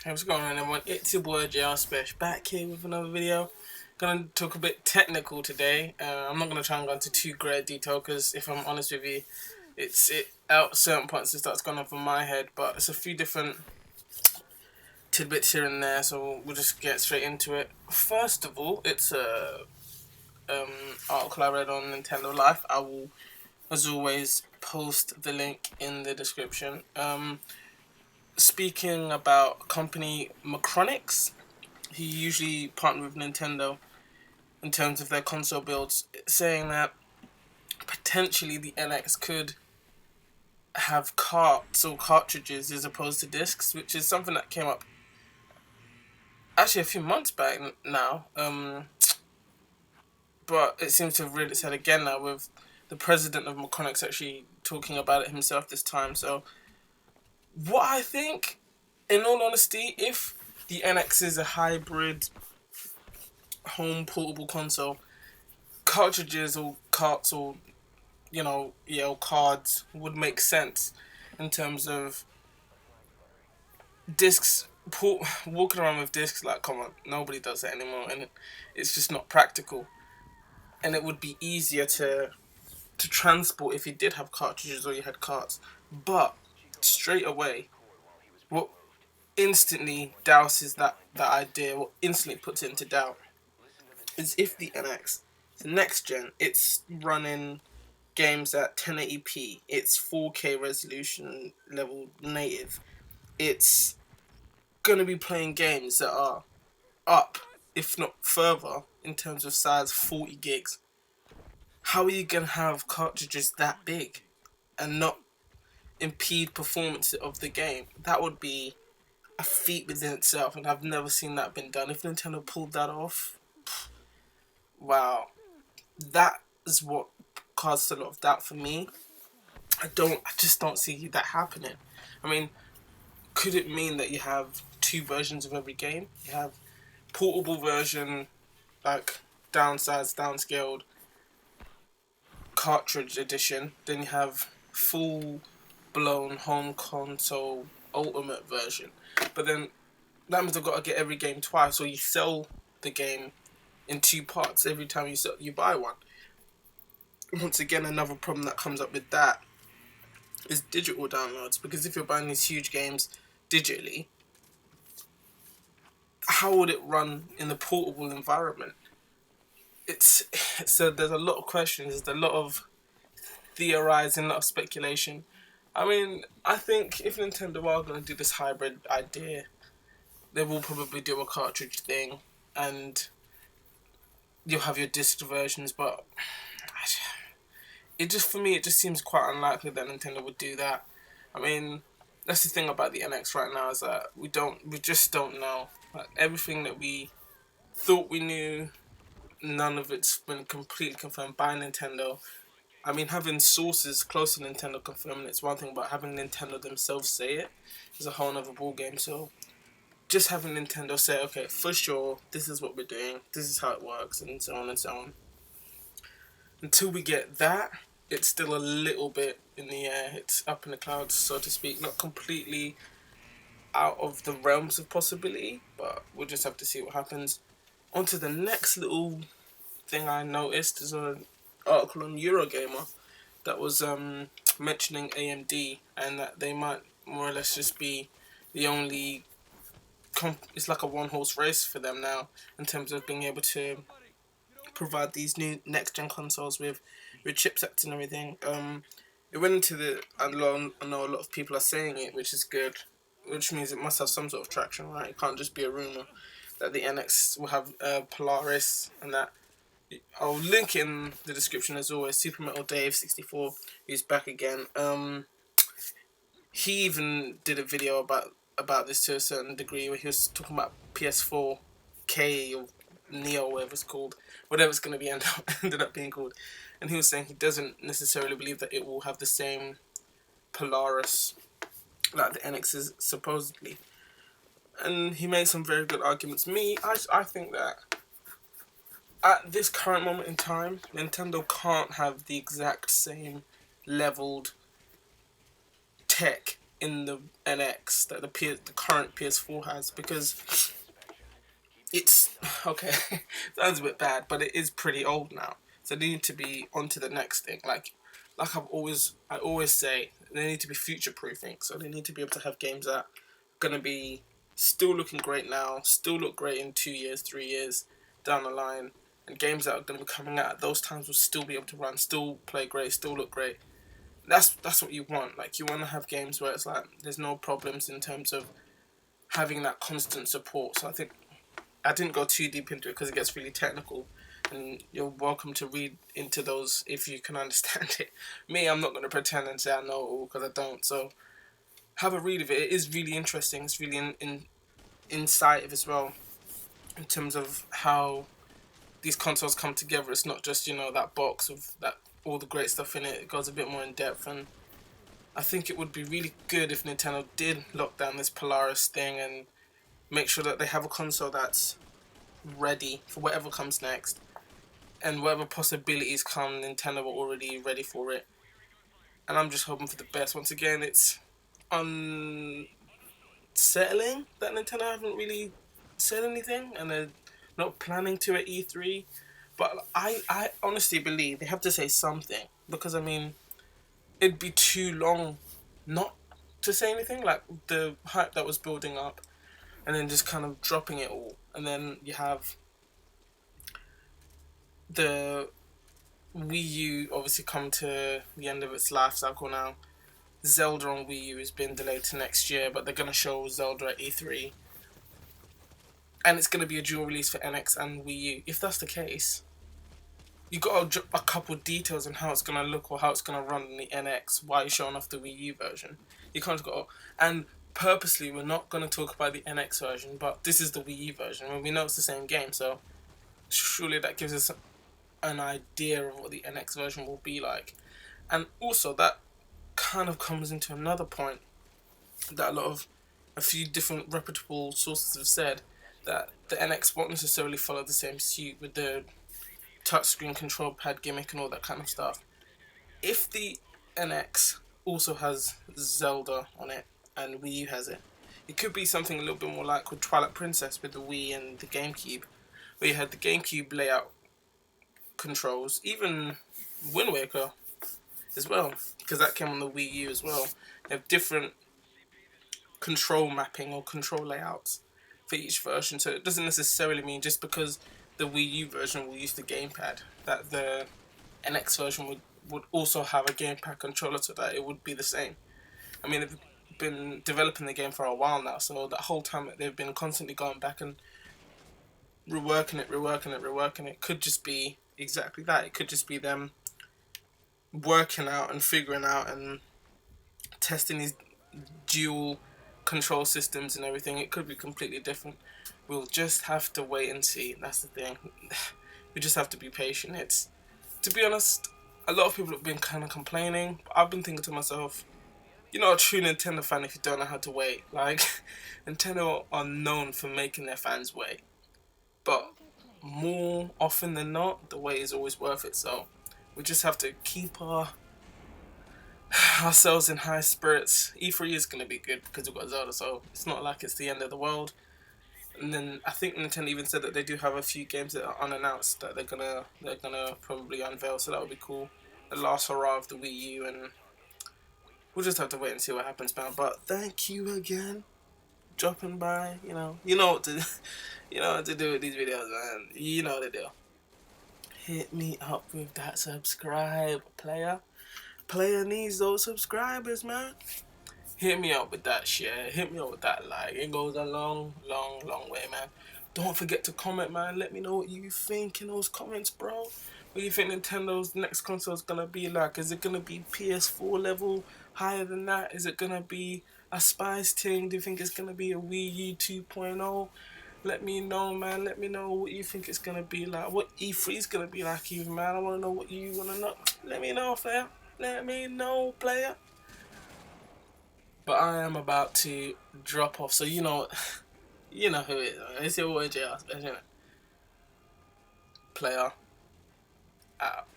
Hey, what's going on, everyone? It's your boy JR Spesh back here with another video. Gonna talk a bit technical today. I'm not gonna try and go into too great detail because, if I'm honest with you, it out certain points it starts going off in my head. But it's a few different tidbits here and there, so we'll just get straight into it. First of all, it's a article I read on Nintendo Life. I will, as always, post the link in the description. Speaking about company Macronix, he usually partnered with Nintendo in terms of their console builds, saying that potentially the NX could have carts or cartridges as opposed to discs, which is something that came up actually a few months back now. But it seems to have reared its head again now with the president of Macronix actually talking about it himself this time. So, what I think, in all honesty, if the NX is a hybrid home portable console, cartridges or carts or cards would make sense in terms of discs. Walking around with discs, like, come on, nobody does that anymore, and it's just not practical. And it would be easier to transport if you did have cartridges or you had carts. But straight away, what instantly douses that idea, what instantly puts it into doubt, is if the NX, the next gen, it's running games at 1080p, it's 4K resolution level native, it's going to be playing games that are up, if not further, in terms of size, 40 gigs. How are you going to have cartridges that big and not impede performance of the game? That would be a feat within itself, and I've never seen that been done. If Nintendo pulled that off, wow, that is what caused a lot of doubt for me. I just don't see that happening. I mean, could it mean that you have two versions of every game? You have portable version, like downsized, downscaled cartridge edition. Then you have full blown home console ultimate version. But then that means I've got to get every game twice, or you sell the game in two parts every time you buy one. Once again, another problem that comes up with that is digital downloads, because if you're buying these huge games digitally, how would it run in the portable environment? So there's a lot of questions, there's a lot of theorizing, a lot of speculation. I mean, I think if Nintendo are going to do this hybrid idea, they will probably do a cartridge thing, and you'll have your disc versions, but for me, it just seems quite unlikely that Nintendo would do that. I mean, that's the thing about the NX right now, is that we just don't know. Like, everything that we thought we knew, none of it's been completely confirmed by Nintendo. I mean, having sources close to Nintendo confirming it's one thing, but having Nintendo themselves say it is a whole other ballgame. So, just having Nintendo say, okay, for sure, this is what we're doing, this is how it works, and so on and so on. Until we get that, it's still a little bit in the air. It's up in the clouds, so to speak. Not completely out of the realms of possibility, but we'll just have to see what happens. On to the next little thing I noticed is an article on Eurogamer that was mentioning AMD, and that they might more or less just be the only it's like a one-horse race for them now in terms of being able to provide these new next-gen consoles with chipsets and everything. It went into I know a lot of people are saying it, which is good, which means it must have some sort of traction, right? It can't just be a rumor that the NX will have Polaris, and that. I'll link in the description as always. Super Metal Dave 64, who's back again. He even did a video about this to a certain degree, where he was talking about PS4 K or Neo, whatever it's called, whatever it's going to be ended up being called, and he was saying he doesn't necessarily believe that it will have the same Polaris like the NX is supposedly, and he made some very good arguments. I think that at this current moment in time, Nintendo can't have the exact same leveled tech in the NX that the current PS4 has, because it's okay. Sounds a bit bad, but it is pretty old now. So they need to be onto the next thing. Like I always say, they need to be future proofing. So they need to be able to have games that are gonna be still looking great now, still look great in 2 years, 3 years down the line, and games that are gonna be coming out at those times will still be able to run, still play great, still look great. That's what you want. Like, you want to have games where it's like there's no problems in terms of having that constant support. So I think I didn't go too deep into it because it gets really technical, and you're welcome to read into those if you can understand it. Me, I'm not going to pretend and say I know it all, because I don't. So have a read of it. It is really interesting. It's really insight as well, in terms of how these consoles come together. It's not just, that box of that all the great stuff in it. It goes a bit more in depth, and I think it would be really good if Nintendo did lock down this Polaris thing and make sure that they have a console that's ready for whatever comes next, and whatever possibilities come, Nintendo are already ready for it. And I'm just hoping for the best. Once again, it's unsettling that Nintendo haven't really said anything, and they're not planning to at E3. But I honestly believe they have to say something, because I mean, it'd be too long not to say anything. Like, the hype that was building up, and then just kind of dropping it all, and then you have the Wii U obviously come to the end of its life cycle now. Zelda on Wii U has been delayed to next year, but they're going to show Zelda at E3. And it's going to be a dual release for NX and Wii U. If that's the case, you got to drop a couple details on how it's going to look or how it's going to run in the NX while you're showing off the Wii U version. You can't just go, and purposely we're not going to talk about the NX version, but this is the Wii U version, when we know it's the same game, so surely that gives us an idea of what the NX version will be like. And also, that kind of comes into another point that a few different reputable sources have said, that the NX won't necessarily follow the same suit with the touchscreen control pad gimmick and all that kind of stuff. If the NX also has Zelda on it and Wii U has it, it could be something a little bit more like with Twilight Princess with the Wii and the GameCube, where you had the GameCube layout controls, even Wind Waker as well, because that came on the Wii U as well. They have different control mapping or control layouts for each version, so it doesn't necessarily mean just because the Wii U version will use the gamepad that the NX version would also have a gamepad controller, so that it would be the same. I mean, they've been developing the game for a while now, so that whole time they've been constantly going back and reworking it. Could just be exactly that. It could just be them working out and figuring out and testing these dual control systems and everything. It could be completely different. We'll just have to wait and see. That's the thing. We just have to be patient. It's, to be honest, a lot of people have been kind of complaining, but I've been thinking to myself, you're not a true Nintendo fan if you don't know how to wait. Like, Nintendo are known for making their fans wait, but more often than not, the wait is always worth it. So we just have to keep ourselves in high spirits. E3 is going to be good because we've got Zelda, so it's not like it's the end of the world. And then I think Nintendo even said that they do have a few games that are unannounced that they're gonna probably unveil, so that would be cool. The last hurrah of the Wii U, and we'll just have to wait and see what happens, man. But thank you again, dropping by. You know what to, you know what to do with these videos, man. You know what to do. Hit me up with that subscribe, player. Player needs those subscribers, man. Hit me up with that share. Hit me up with that like. It goes a long, long, long way, man. Don't forget to comment, man. Let me know what you think in those comments, bro. What do you think Nintendo's next console is gonna be like? Is it gonna be PS4 level? Higher than that? Is it gonna be a Spice thing? Do you think it's gonna be a Wii U 2.0? Let me know, man. Let me know what you think it's gonna be like. What E3 is gonna be like, even, man. I wanna know what you wanna know. Let me know, player. Let me know, player. But I am about to drop off, so you know who it is. It's your boy JR, player out.